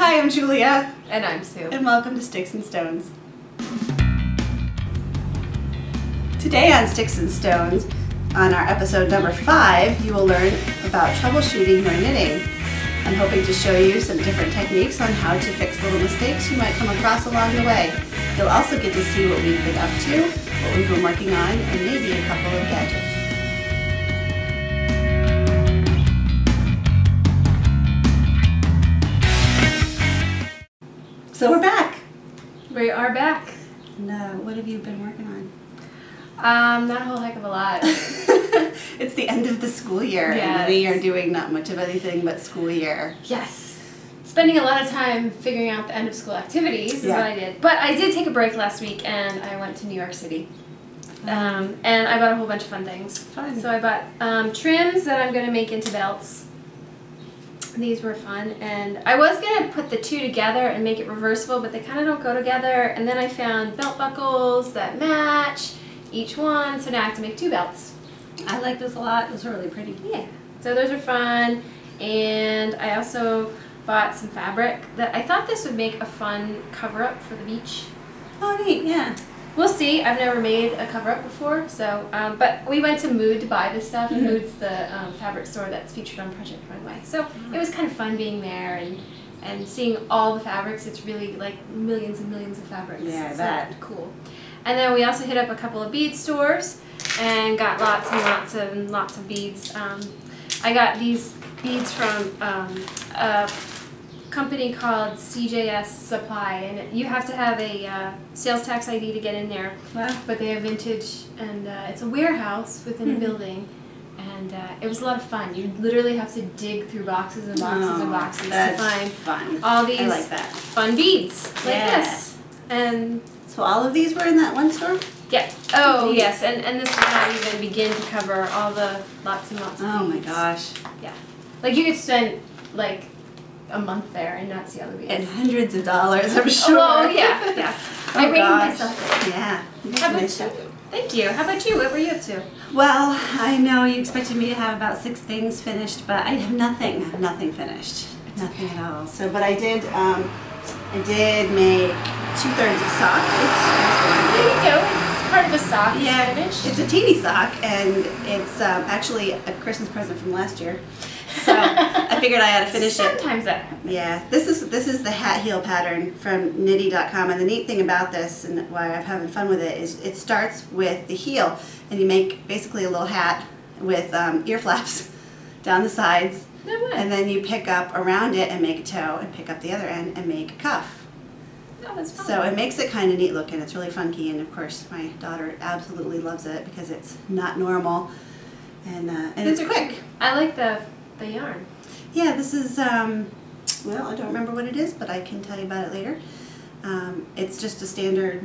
Hi, I'm Julia. And I'm Sue. And welcome to Sticks and Stones. Today on Sticks and Stones, on our episode number 5, you will learn about troubleshooting your knitting. I'm hoping to show you some different techniques on how to fix little mistakes you might come across along the way. You'll also get to see what we've been up to, what we've been working on, and maybe a couple of gadgets. So we're back. We are back. And what have you been working on? Not a whole heck of a lot. It's the end of the school year, yes. And we are doing not much of anything but school year. Yes. Spending a lot of time figuring out the end of school activities is what I did. But I did take a break last week and I went to New York City. And I bought a whole bunch of fun things. Fun. So I bought trims that I'm going to make into belts. These were fun, and I was going to put the two together and make it reversible, but they kind of don't go together, and then I found belt buckles that match each one, so now I have to make 2 belts. I like those a lot. Those are really pretty. Yeah, so those are fun, and I also bought some fabric that I thought this would make a fun cover-up for the beach. Oh, neat, yeah. We'll see. I've never made a cover-up before, so, but we went to Mood to buy this stuff. Mood's the fabric store that's featured on Project Runway. So it was kind of fun being there and seeing all the fabrics. It's really like millions and millions of fabrics. Yeah, so that. Cool. And then we also hit up a couple of bead stores and got lots and lots of beads. I got these beads from a company called CJS Supply, and you have to have a sales tax ID to get in there. Wow. But they have vintage, and it's a warehouse within a building, and it was a lot of fun. You literally have to dig through boxes and boxes and boxes to find fun. all these I like that. fun beads like this. And so all of these were in that one store? yeah. Oh yes, and this will not even begin to cover all the lots and lots of beads. Oh my gosh. Yeah. Like you could spend like a month there and not see all the beads. And hundreds of dollars, I'm sure. Oh yeah, yeah. Oh, I rated gosh. myself. Yeah. How about you? Thank you. How about you? What were you up to? Well, I know you expected me to have about 6 things finished, but I have nothing finished. Nothing at all. So, but I did make 2/3 of sock. There you go. It's part of a sock. Yeah, finish. it's a teeny sock, and it's actually a Christmas present from last year. So I figured I had to finish it. Sometimes that happens. Yeah, this is the hat heel pattern from nitty.com, and the neat thing about this and why I'm having fun with it is it starts with the heel, and you make basically a little hat with ear flaps down the sides, and then you pick up around it and make a toe, and pick up the other end and make a cuff. Oh, that's fun. So it makes it kind of neat looking. It's really funky, and of course my daughter absolutely loves it because it's not normal, and it's quick. I like the yarn. Yeah, this is, well, I don't remember what it is, but I can tell you about it later. It's just a standard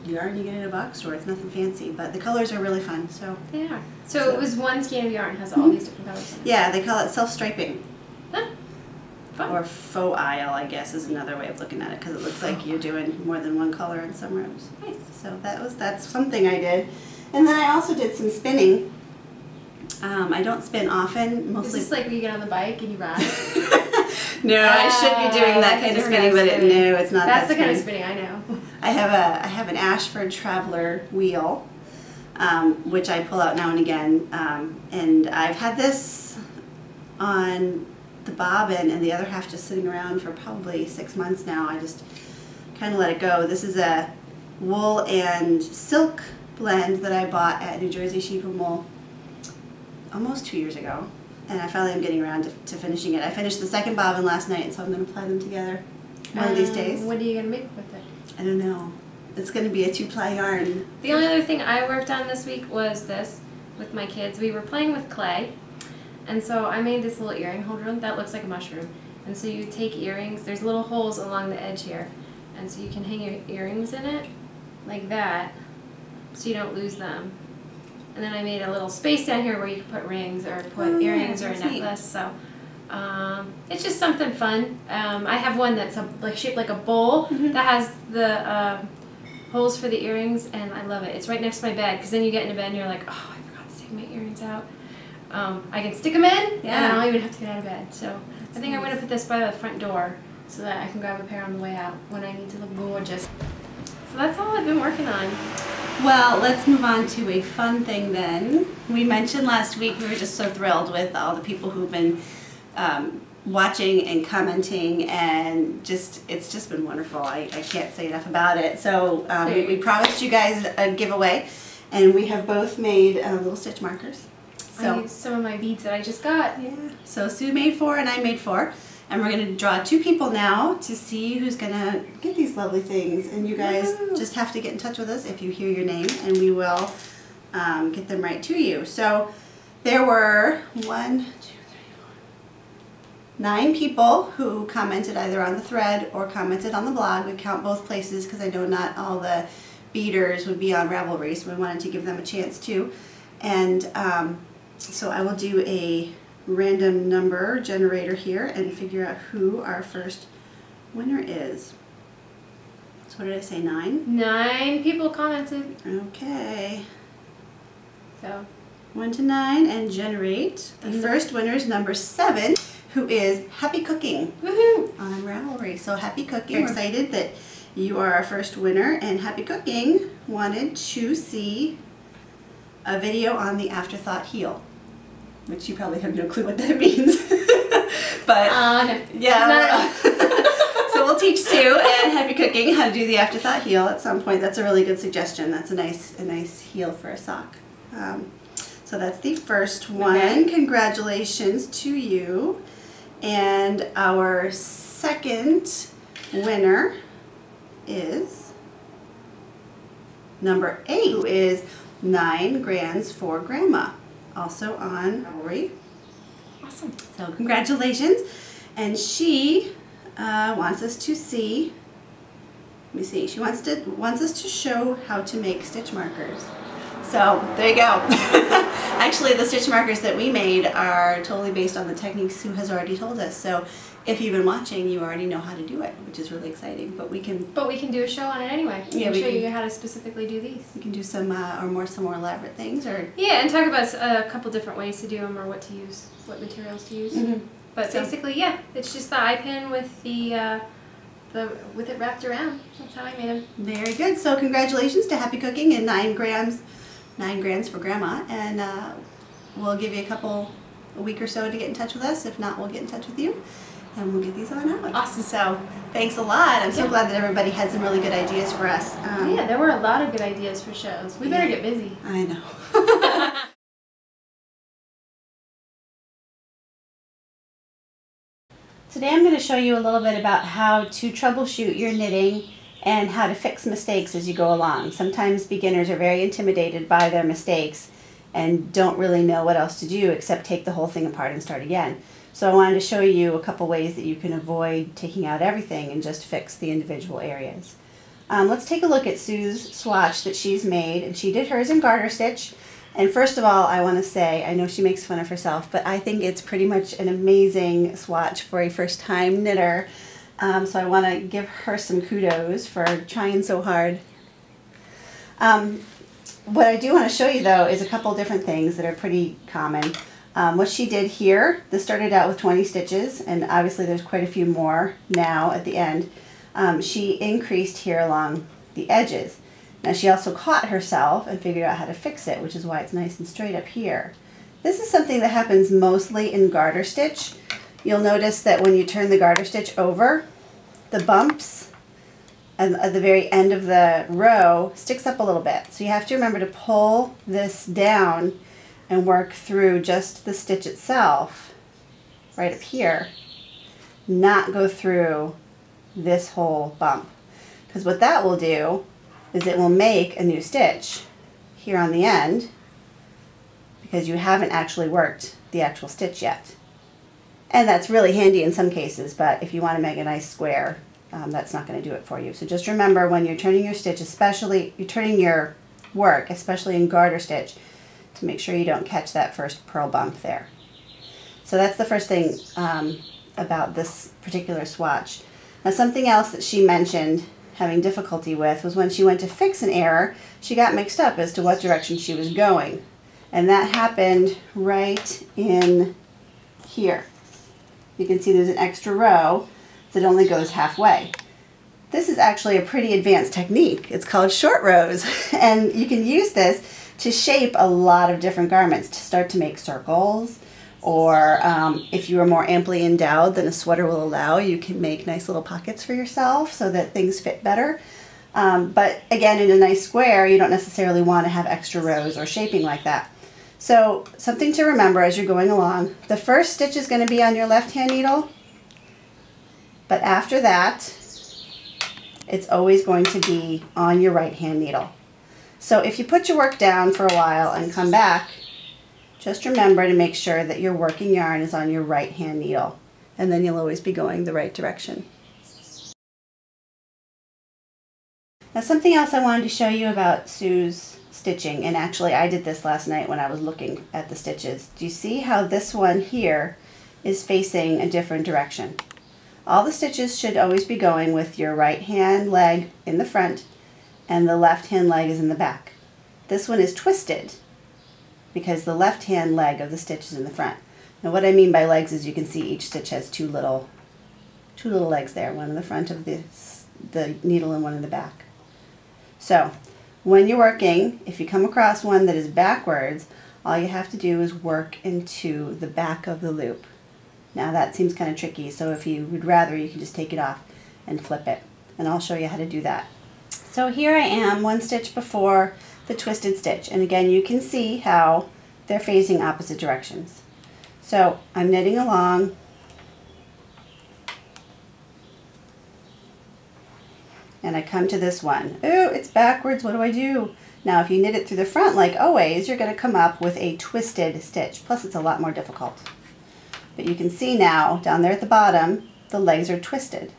yarn you get in a box store. It's nothing fancy, but the colors are really fun. So They are. So it was one skein of yarn has all these different colors in it. yeah, they call it self-striping. Huh. Fun. Or faux aisle, I guess, is another way of looking at it, because it looks like you're doing more than one color in some rows. Nice. So that's something I did. And then I also did some spinning. I don't spin often, mostly. Is this like when you get on the bike and you ride? No, I should be doing that kind of spinning, but no, it's not that That's the kind of spinning. spinning I know. I have an Ashford Traveler wheel, which I pull out now and again, and I've had this on the bobbin and the other half just sitting around for probably 6 months now. I just kind of let it go. This is a wool and silk blend that I bought at New Jersey Sheep and Wool almost 2 years ago, and I finally am getting around to finishing it. I finished the second bobbin last night, so I'm going to apply them together one of these days. What are you going to make with it? I don't know. It's going to be a 2-ply yarn. The only other thing I worked on this week was this with my kids. We were playing with clay, and so I made this little earring holder that looks like a mushroom. And so you take earrings, there's little holes along the edge here, and so you can hang your earrings in it like that so you don't lose them. And then I made a little space down here where you can put rings or put earrings or a necklace. So it's just something fun. I have one that's shaped like a bowl that has the holes for the earrings, and I love it. It's right next to my bed, because then you get into bed and you're like, oh, I forgot to take my earrings out. I can stick them in, and I don't even have to get out of bed. So I think I'm going to put this by the front door so that I can grab a pair on the way out when I need to look gorgeous. So that's all I've been working on. Well, let's move on to a fun thing then. We mentioned last week we were just so thrilled with all the people who've been watching and commenting, and it's just been wonderful. I can't say enough about it. So we promised you guys a giveaway, and we have both made little stitch markers. So, I used some of my beads that I just got. Yeah. So Sue made 4 and I made 4. And we're going to draw 2 people now to see who's going to get these lovely things. And you guys just have to get in touch with us if you hear your name, and we will get them right to you. So there were 9 people who commented either on the thread or commented on the blog. We count both places because I know not all the beaders would be on Ravelry, so we wanted to give them a chance too. And so I will do a random number generator here and figure out who our first winner is. So what did I say, 9? 9 people commented. Okay. So 1 to 9 and generate. The first winner is number 7, who is Happy Cooking. Woohoo! On Ravelry. So Happy Cooking, we're excited that you are our first winner, and Happy Cooking wanted to see a video on the afterthought heel, which you probably have no clue what that means. But no. yeah, No. So we'll teach Sue and Happy Cooking how to do the afterthought heel at some point. That's a really good suggestion. That's a nice heel for a sock. So that's the first one. Okay. Congratulations to you. And our second winner is number 8, who is 9 Grands for Grandma, also on Ravelry. Awesome. So congratulations. And she wants us to see, let me see, she wants us to show how to make stitch markers. So there you go. Actually, the stitch markers that we made are totally based on the techniques Sue has already told us. So if you've been watching, you already know how to do it, which is really exciting. But we can do a show on it anyway. Yeah, we can show you how to specifically do these. We can do some more elaborate things, or yeah, and talk about a couple different ways to do them, or what to use, what materials to use. Mm-hmm. But so basically, yeah, it's just the eye pin with with it wrapped around. That's how I made them. Very good. So congratulations to Happy Cooking and 9 Grands for Grandma, and we'll give you a week or so to get in touch with us. If not, we'll get in touch with you, and we'll get these on out. Awesome. So thanks a lot. I'm so glad that everybody had some really good ideas for us. Yeah, there were a lot of good ideas for shows. We better get busy. I know. Today I'm going to show you a little bit about how to troubleshoot your knitting and how to fix mistakes as you go along. Sometimes beginners are very intimidated by their mistakes and don't really know what else to do except take the whole thing apart and start again. So I wanted to show you a couple ways that you can avoid taking out everything and just fix the individual areas. Let's take a look at Sue's swatch that she's made, and she did hers in garter stitch. And first of all, I want to say, I know she makes fun of herself, but I think it's pretty much an amazing swatch for a first-time knitter. So I want to give her some kudos for trying so hard. What I do want to show you, though, is a couple different things that are pretty common. What she did here, this started out with 20 stitches, and obviously there's quite a few more now at the end. She increased here along the edges. Now she also caught herself and figured out how to fix it, which is why it's nice and straight up here. This is something that happens mostly in garter stitch. You'll notice that when you turn the garter stitch over, the bumps at the very end of the row sticks up a little bit. So you have to remember to pull this down and work through just the stitch itself right up here, not go through this whole bump. Because what that will do is it will make a new stitch here on the end because you haven't actually worked the actual stitch yet. And that's really handy in some cases, but if you want to make a nice square, that's not going to do it for you. So just remember when you're turning your stitch, especially, you're turning your work, especially in garter stitch, to make sure you don't catch that first purl bump there. So that's the first thing about this particular swatch. Now something else that she mentioned having difficulty with was when she went to fix an error, she got mixed up as to what direction she was going. And that happened right in here. You can see there's an extra row that only goes halfway. This is actually a pretty advanced technique. It's called short rows, and you can use this to shape a lot of different garments, to start to make circles, or if you are more amply endowed than a sweater will allow, you can make nice little pockets for yourself so that things fit better. But again, in a nice square, you don't necessarily want to have extra rows or shaping like that. So something to remember as you're going along, the first stitch is going to be on your left-hand needle, but after that, it's always going to be on your right-hand needle. So if you put your work down for a while and come back, just remember to make sure that your working yarn is on your right-hand needle, and then you'll always be going the right direction. Now, something else I wanted to show you about Sue's stitching, and actually I did this last night when I was looking at the stitches. Do you see how this one here is facing a different direction? All the stitches should always be going with your right hand leg in the front and the left hand leg is in the back. This one is twisted because the left hand leg of the stitch is in the front. Now what I mean by legs is you can see each stitch has two little legs there, one in the front of the needle and one in the back. So when you're working, if you come across one that is backwards, all you have to do is work into the back of the loop. Now that seems kind of tricky, so if you would rather, you can just take it off and flip it. And I'll show you how to do that. So here I am, one stitch before the twisted stitch. And again, you can see how they're facing opposite directions. So I'm knitting along. And I come to this one. Oh, it's backwards, what do I do? Now if you knit it through the front like always, you're going to come up with a twisted stitch. Plus it's a lot more difficult. But you can see now, down there at the bottom, the legs are twisted.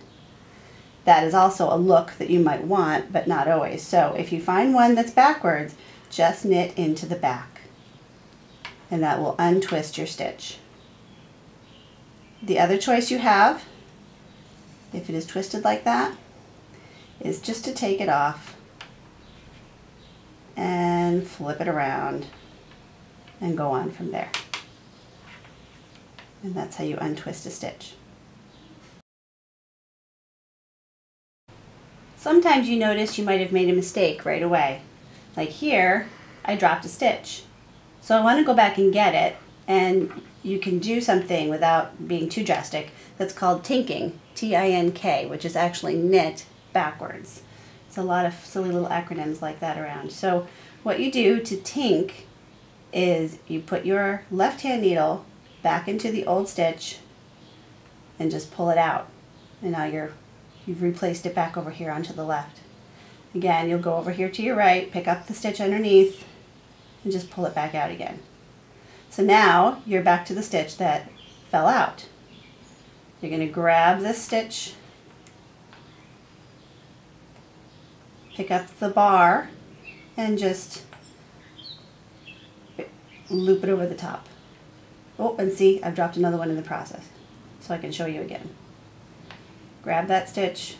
That is also a look that you might want, but not always. So if you find one that's backwards, just knit into the back. And that will untwist your stitch. The other choice you have, if it is twisted like that, is just to take it off and flip it around and go on from there. And that's how you untwist a stitch. Sometimes you notice you might have made a mistake right away. Like here, I dropped a stitch. So I want to go back and get it, and you can do something without being too drastic that's called tinking, T-I-N-K, which is actually knit backwards. There's a lot of silly little acronyms like that around. So what you do to tink is you put your left hand needle back into the old stitch and just pull it out. And now you've replaced it back over here onto the left. Again, you'll go over here to your right, pick up the stitch underneath, and just pull it back out again. So now you're back to the stitch that fell out. You're going to grab this stitch, pick up the bar, and just loop it over the top. Oh, and see, I've dropped another one in the process, so I can show you again. Grab that stitch,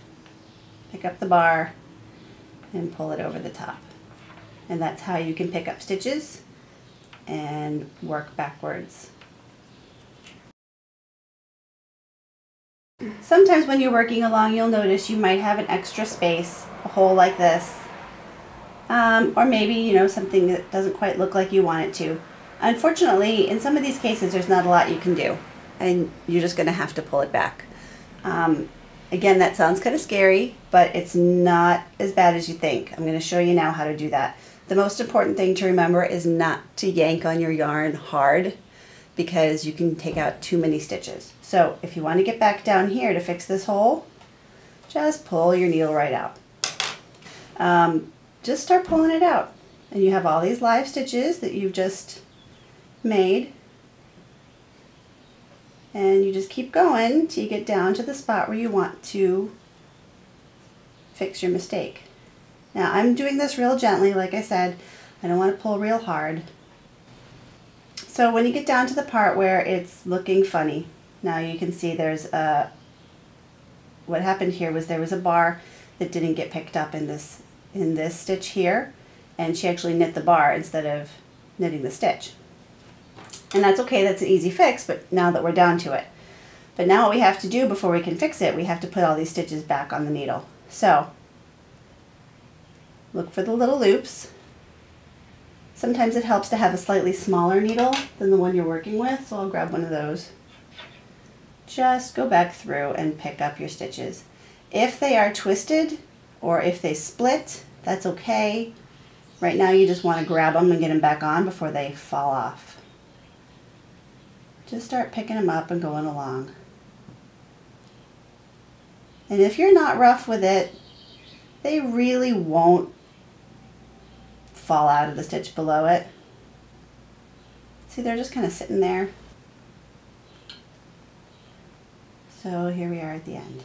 pick up the bar, and pull it over the top. And that's how you can pick up stitches and work backwards. Sometimes when you're working along, you'll notice you might have an extra space, a hole like this, or maybe, something that doesn't quite look like you want it to. Unfortunately, in some of these cases, there's not a lot you can do, and you're just going to have to pull it back. Again, that sounds kind of scary, but it's not as bad as you think. I'm going to show you now how to do that. The most important thing to remember is not to yank on your yarn hard, because you can take out too many stitches. So if you want to get back down here to fix this hole, just pull your needle right out. Just start pulling it out, and you have all these live stitches that you've just made, and you just keep going till you get down to the spot where you want to fix your mistake. Now I'm doing this real gently, like I said. I don't want to pull real hard. So when you get down to the part where it's looking funny, now you can see there's a, what happened here was there was a bar that didn't get picked up in this stitch here, and she actually knit the bar instead of knitting the stitch. And that's okay, that's an easy fix, but now that we're down to it. But now what we have to do before we can fix it, we have to put all these stitches back on the needle. So look for the little loops. Sometimes it helps to have a slightly smaller needle than the one you're working with, so I'll grab one of those. Just go back through and pick up your stitches. If they are twisted or if they split, that's okay. Right now you just want to grab them and get them back on before they fall off. Just start picking them up and going along. And if you're not rough with it, they really won't fall out of the stitch below it. See, they're just kind of sitting there. So here we are at the end.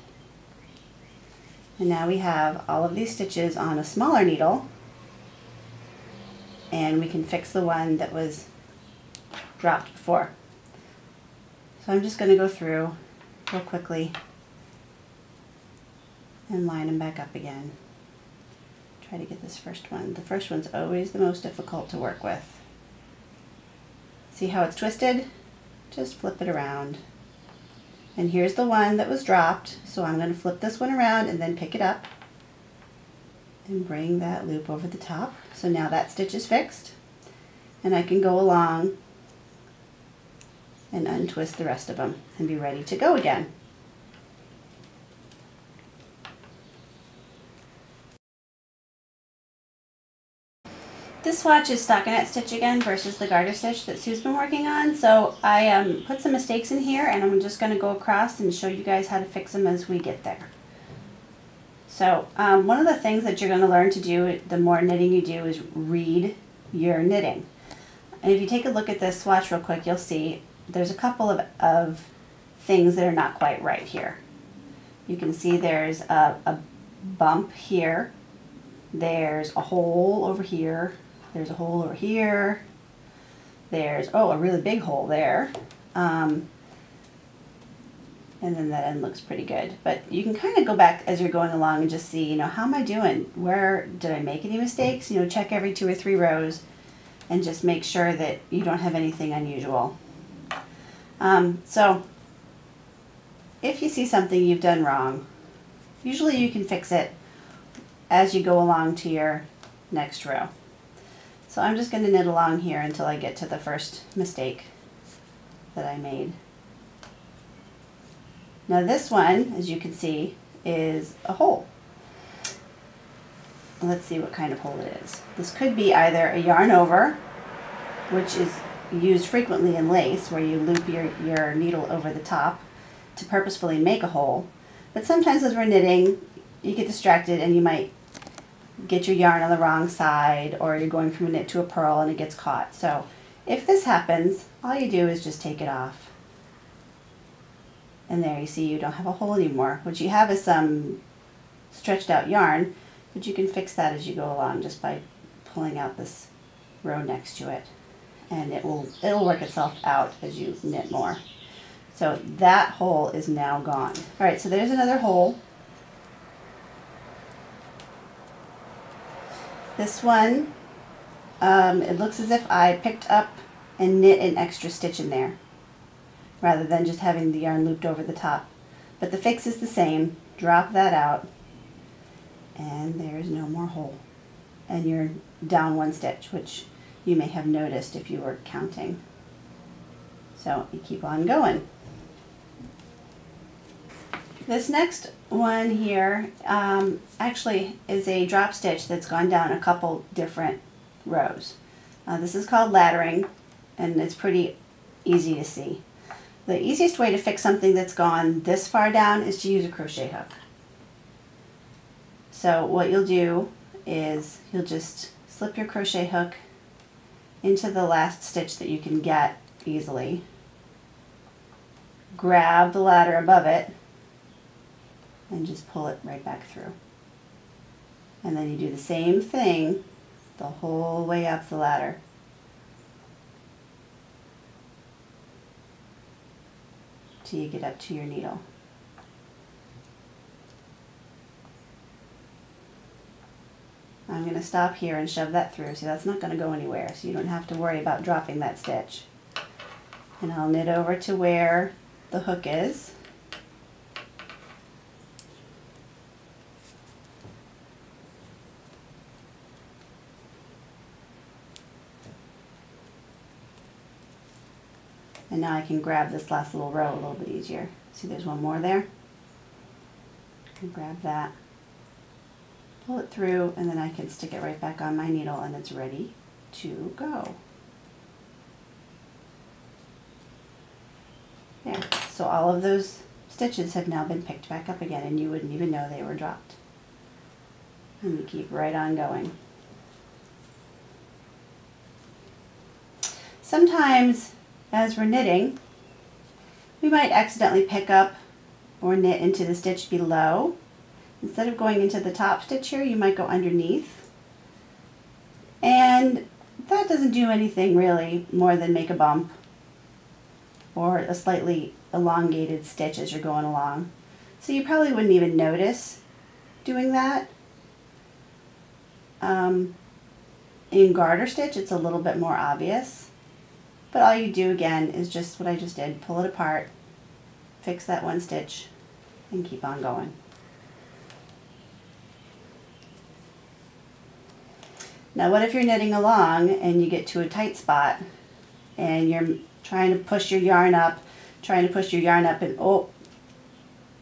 And now we have all of these stitches on a smaller needle, and we can fix the one that was dropped before. So I'm just going to go through real quickly and line them back up again. Try to get this first one. The first one's always the most difficult to work with. See how it's twisted? Just flip it around. And here's the one that was dropped, so I'm going to flip this one around and then pick it up and bring that loop over the top. So now that stitch is fixed, and I can go along and untwist the rest of them and be ready to go again. This swatch is stockinette stitch again versus the garter stitch that Sue's been working on. So I put some mistakes in here, and I'm just going to go across and show you guys how to fix them as we get there. So one of the things that you're going to learn to do the more knitting you do is read your knitting. And if you take a look at this swatch real quick, you'll see there's a couple of things that are not quite right here. You can see there's a bump here, there's a hole over here, there's a hole over here, there's, oh, a really big hole there, and then that end looks pretty good. But you can kind of go back as you're going along and just see, you know, how am I doing? Where did I make any mistakes? You know, check every 2 or 3 rows and just make sure that you don't have anything unusual. So if you see something you've done wrong, usually you can fix it as you go along to your next row. So I'm just going to knit along here until I get to the first mistake that I made. Now this one, as you can see, is a hole. Let's see what kind of hole it is. This could be either a yarn over, which is used frequently in lace, where you loop your needle over the top to purposefully make a hole. But sometimes as we're knitting, you get distracted and you might get your yarn on the wrong side, or you're going from a knit to a purl and it gets caught. So if this happens, all you do is just take it off. And there you see you don't have a hole anymore. What you have is some stretched out yarn, but you can fix that as you go along just by pulling out this row next to it. And it'll work itself out as you knit more. So that hole is now gone. All right, so there's another hole. This one, it looks as if I picked up and knit an extra stitch in there, rather than just having the yarn looped over the top. But the fix is the same. Drop that out, and there's no more hole. And you're down 1 stitch, which you may have noticed if you were counting. So you keep on going. This next one here actually is a drop stitch that's gone down a couple different rows. This is called laddering, and it's pretty easy to see. The easiest way to fix something that's gone this far down is to use a crochet hook. So what you'll do is you'll just slip your crochet hook into the last stitch that you can get easily, grab the ladder above it, and just pull it right back through. And then you do the same thing the whole way up the ladder. Till you get up to your needle. I'm going to stop here and shove that through. See, that's not going to go anywhere, so you don't have to worry about dropping that stitch. And I'll knit over to where the hook is. And now I can grab this last little row a little bit easier. See, there's one more there. I can grab that, pull it through, and then I can stick it right back on my needle and it's ready to go. There. So all of those stitches have now been picked back up again and you wouldn't even know they were dropped. And you keep right on going. Sometimes as we're knitting, we might accidentally pick up or knit into the stitch below. Instead of going into the top stitch here, you might go underneath. And that doesn't do anything really more than make a bump or a slightly elongated stitch as you're going along. So you probably wouldn't even notice doing that. In garter stitch, it's a little bit more obvious. But all you do again is just what I just did, pull it apart, fix that one stitch, and keep on going. Now what if you're knitting along and you get to a tight spot and you're trying to push your yarn up and oh,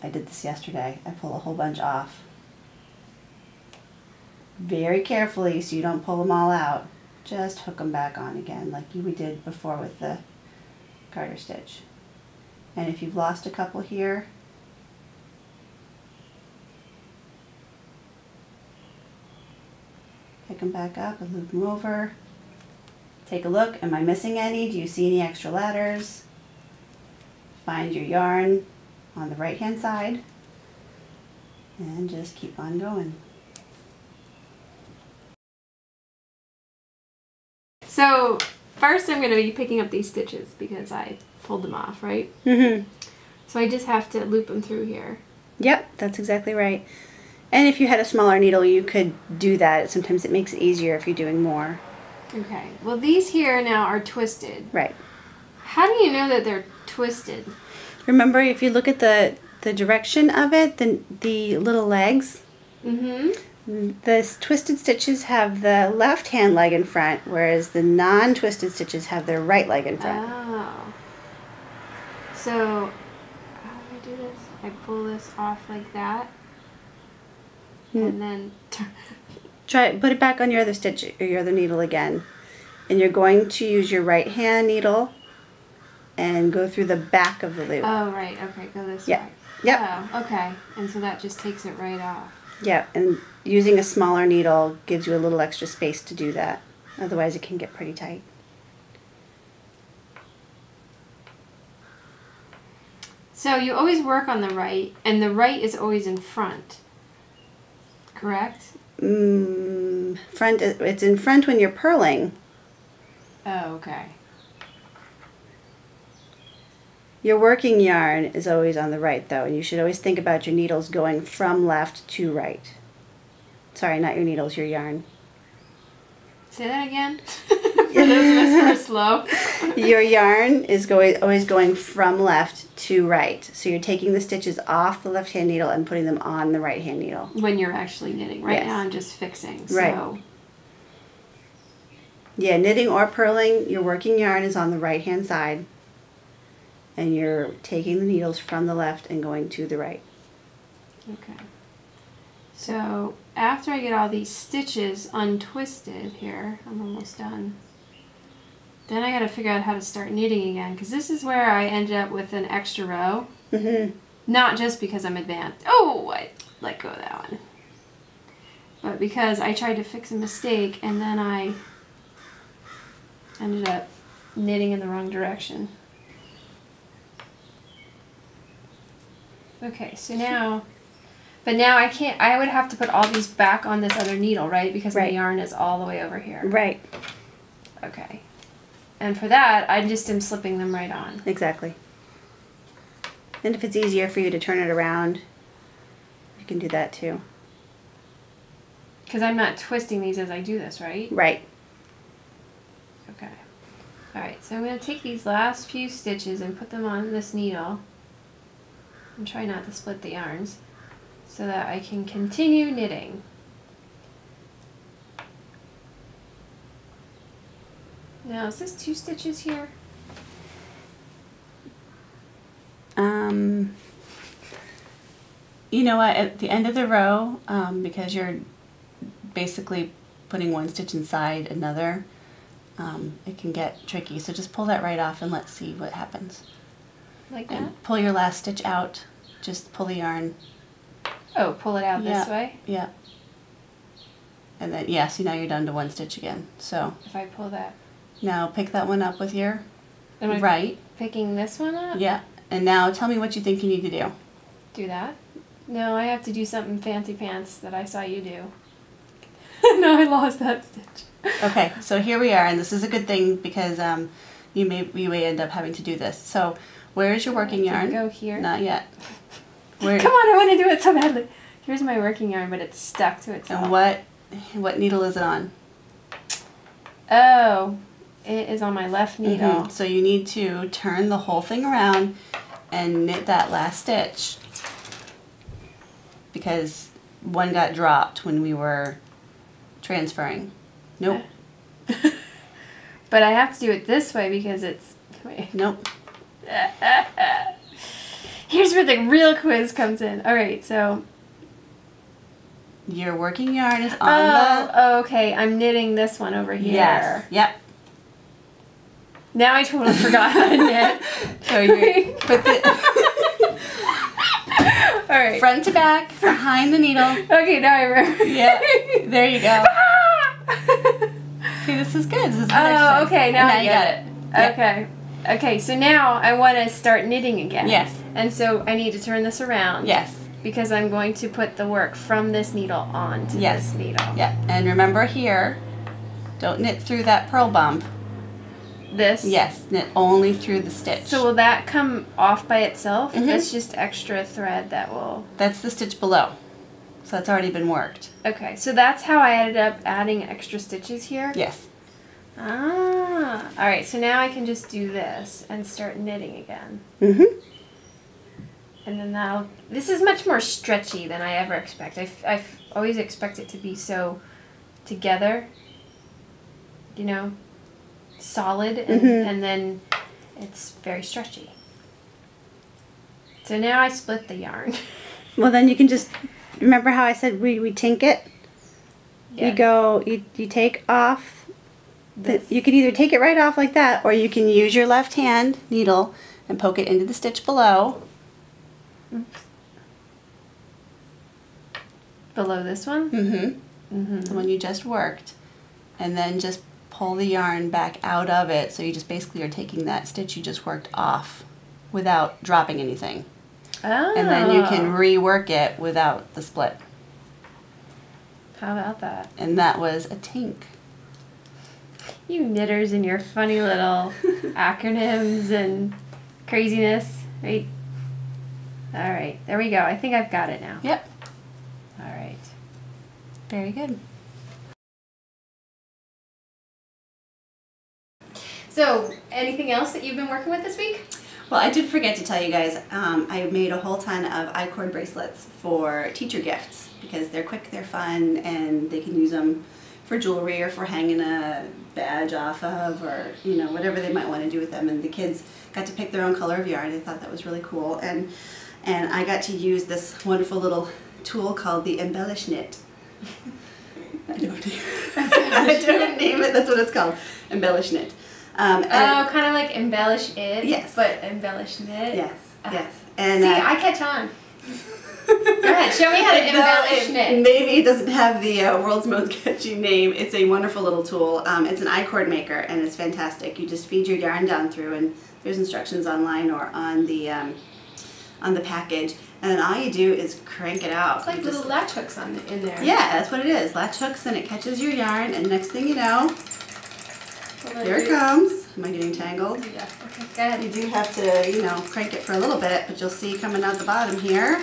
I did this yesterday. I pull a whole bunch off. Very carefully so you don't pull them all out. Just hook them back on again like we did before with the garter stitch. And if you've lost a couple here, pick them back up and loop them over. Take a look, am I missing any? Do you see any extra ladders? Find your yarn on the right hand side and just keep on going. So first I'm going to be picking up these stitches because I pulled them off, right? Mm-hmm. So I just have to loop them through here. Yep, that's exactly right. And if you had a smaller needle, you could do that. Sometimes it makes it easier if you're doing more. Okay. Well, these here now are twisted. Right. How do you know that they're twisted? Remember, if you look at the direction of it, the little legs, Mm-hmm. the twisted stitches have the left hand leg in front, whereas the non-twisted stitches have their right leg in front. Oh. So, how do I do this? I pull this off like that, and then Put it back on your other stitch or your other needle again. And you're going to use your right hand needle and go through the back of the loop. Oh, right. Okay, go this Yep. way. Yep. Oh, okay. And so that just takes it right off. Yeah, and using a smaller needle gives you a little extra space to do that. Otherwise it can get pretty tight. So you always work on the right, and the right is always in front, correct? It's in front when you're purling. Oh, okay. Your working yarn is always on the right though, and you should always think about your needles going from left to right. Sorry, not your needles, your yarn. Say that again. For those of us who are slow. Your yarn is always going from left to right. So you're taking the stitches off the left hand needle and putting them on the right hand needle. When you're actually knitting. Right Yes. now I'm just fixing. So. Right. Yeah, knitting or purling, your working yarn is on the right hand side. And you're taking the needles from the left and going to the right. Okay. So after I get all these stitches untwisted here, I'm almost done. Then I got to figure out how to start knitting again, because this is where I ended up with an extra row. Mm-hmm. Not just because I'm advanced. Oh, I let go of that one. But because I tried to fix a mistake and then I ended up knitting in the wrong direction. Okay, so now, but now I can't, I would have to put all these back on this other needle, right? Because my yarn is all the way over here. Right. Okay. And for that, I just am slipping them right on. Exactly. And if it's easier for you to turn it around, you can do that too. Because I'm not twisting these as I do this, right? Right. Okay. Alright, so I'm going to take these last few stitches and put them on this needle. And try not to split the yarns so that I can continue knitting. Now, is this 2 stitches here? You know what, at the end of the row, because you're basically putting one stitch inside another, it can get tricky. So just pull that right off and let's see what happens. Like that? And pull your last stitch out. Just pull the yarn. Oh, pull it out this way? Yeah. And then, yeah, see now you're down to one stitch again. So if I pull that. Now pick that one up with your Am I right. Picking this one up? Yeah. And now tell me what you think you need to do. Do that? No, I have to do something fancy pants that I saw you do. No, I lost that stitch. Okay, so here we are, and this is a good thing because you may end up having to do this. So where is your working yarn? Go here. Not yet. Where, Come on, I want to do it so badly. Here's my working yarn, but it's stuck to itself. and what needle is it on? Oh, it is on my left needle. So you need to turn the whole thing around and knit that last stitch because one got dropped when we were transferring. Nope. But I have to do it this way because it's... Wait. Nope. Here's where the real quiz comes in. All right, so... Your working yarn is on the... Oh, okay. I'm knitting this one over here. Yes. Yep. Now I totally forgot how to knit. So you put the... All right. front to back, behind the needle. Okay, now I remember. Yeah. There you go. See, this is good. This is good Oh, exercise. okay. Now And I you get got it. Yep. Okay. Okay, so now I want to start knitting again. Yes. And so I need to turn this around. Yes. Because I'm going to put the work from this needle onto this needle. Yeah. And remember here, don't knit through that purl bump. This? Yes. Knit only through the stitch. So will that come off by itself? Mhm. That's just extra thread that will... That's the stitch below. So that's already been worked. Okay, so that's how I ended up adding extra stitches here? Yes. Ah. Alright, so now I can just do this and start knitting again. Mm-hmm. And then that'll... This is much more stretchy than I ever expect. I've always expect it to be so together, you know, solid, and then it's very stretchy. So now I split the yarn. Well, then you can just... Remember how I said we tink it? Yes. You go... You take off... You can either take it right off like that, or you can use your left hand needle and poke it into the stitch below. Oops. Below this one? Mm-hmm. The one you just worked. And then just pull the yarn back out of it, so you just basically are taking that stitch you just worked off without dropping anything. Oh. And then you can rework it without the split. How about that? And that was a tink. You knitters and your funny little acronyms and craziness, right? All right, there we go. I think I've got it now. Yep. All right. Very good. So, anything else that you've been working with this week? Well, I did forget to tell you guys, I made a whole ton of I-cord bracelets for teacher gifts because they're quick, they're fun, and they can use them for jewelry or for hanging a badge off of, or you know, whatever they might want to do with them. And the kids got to pick their own color of yarn. I thought that was really cool, and I got to use this wonderful little tool called the Embellish Knit. I don't name it. That's what it's called, Embellish Knit. Kind of like embellish it. Yes. But embellish knit. Yes. Yes. And see, I catch on. Go ahead, show me how to embellish knit. Maybe it doesn't have the world's most catchy name. It's a wonderful little tool. It's an I-cord maker, and it's fantastic. You just feed your yarn down through, and there's instructions online or on the package, and then all you do is crank it out. It's like little latch hooks in there. Yeah, that's what it is. Latch hooks, and it catches your yarn, and next thing you know, here it comes. Am I getting tangled? Yeah. Okay, go ahead. You do have to, you know, crank it for a little bit, but you'll see coming out the bottom here.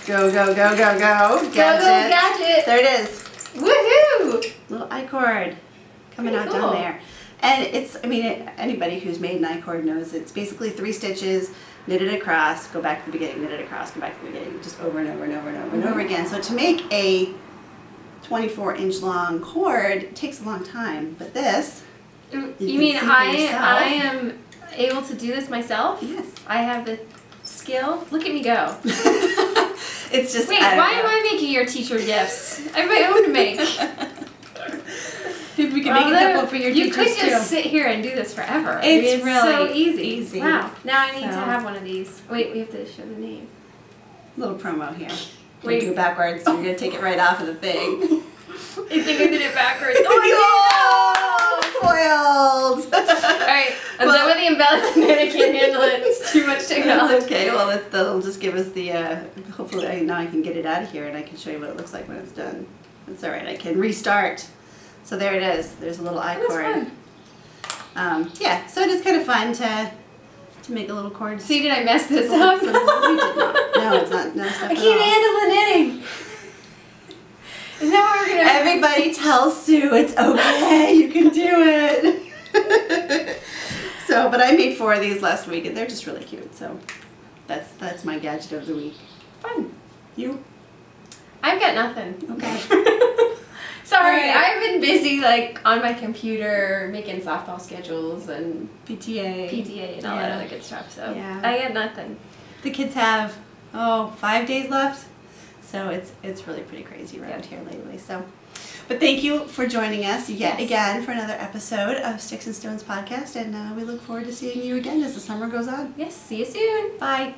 Go, go, go, go, go. Gadget. Go, gadget. There it is. Woohoo! Little I-cord coming Pretty out cool. down there. And it's, I mean, anybody who's made an I-cord knows it's basically 3 stitches, knit it across, go back to the beginning, knit it across, go back to the beginning, just over and over and over and over and over again. So to make a 24-inch long cord, it takes a long time. But this, You mean I am able to do this myself. Yes. I have the skill. Look at me go. It's just. Wait, why am I making your teacher gifts? I have my own to make. If we can make a couple for your teachers too. You could just sit here and do this forever. It's really so easy. Wow. Now I need to So. have one of these. Wait, we have to show the name. Little promo here. Wait. Do it backwards. So you're gonna take it right off of the thing. I think I did it backwards. Oh, I did! Foiled! Alright, I'm done with the embellishment. I can't handle it. It's too much technology. That's okay. Well, they'll just give us the, hopefully now I can get it out of here and I can show you what it looks like when it's done. That's alright. I can restart. So there it is. There's a little I-cord. Yeah, so it is kind of fun to make a little cord. See, did I mess this up? You did not. No, it's not. No stuff I can't handle the knitting. Is that what we're going to do? Everybody tell Sue it's okay. You can do it. So, but I made 4 of these last week and they're just really cute. So that's my gadget of the week. Fun. You? I've got nothing. Okay. Sorry, Right. I've been busy like on my computer making softball schedules and PTA and all that other good stuff. So Yeah. I got nothing. The kids have 5 days left, so it's really pretty crazy around here lately. So, but thank you for joining us yet again for another episode of Sticks and Stones podcast, and we look forward to seeing you again as the summer goes on. Yes, see you soon. Bye.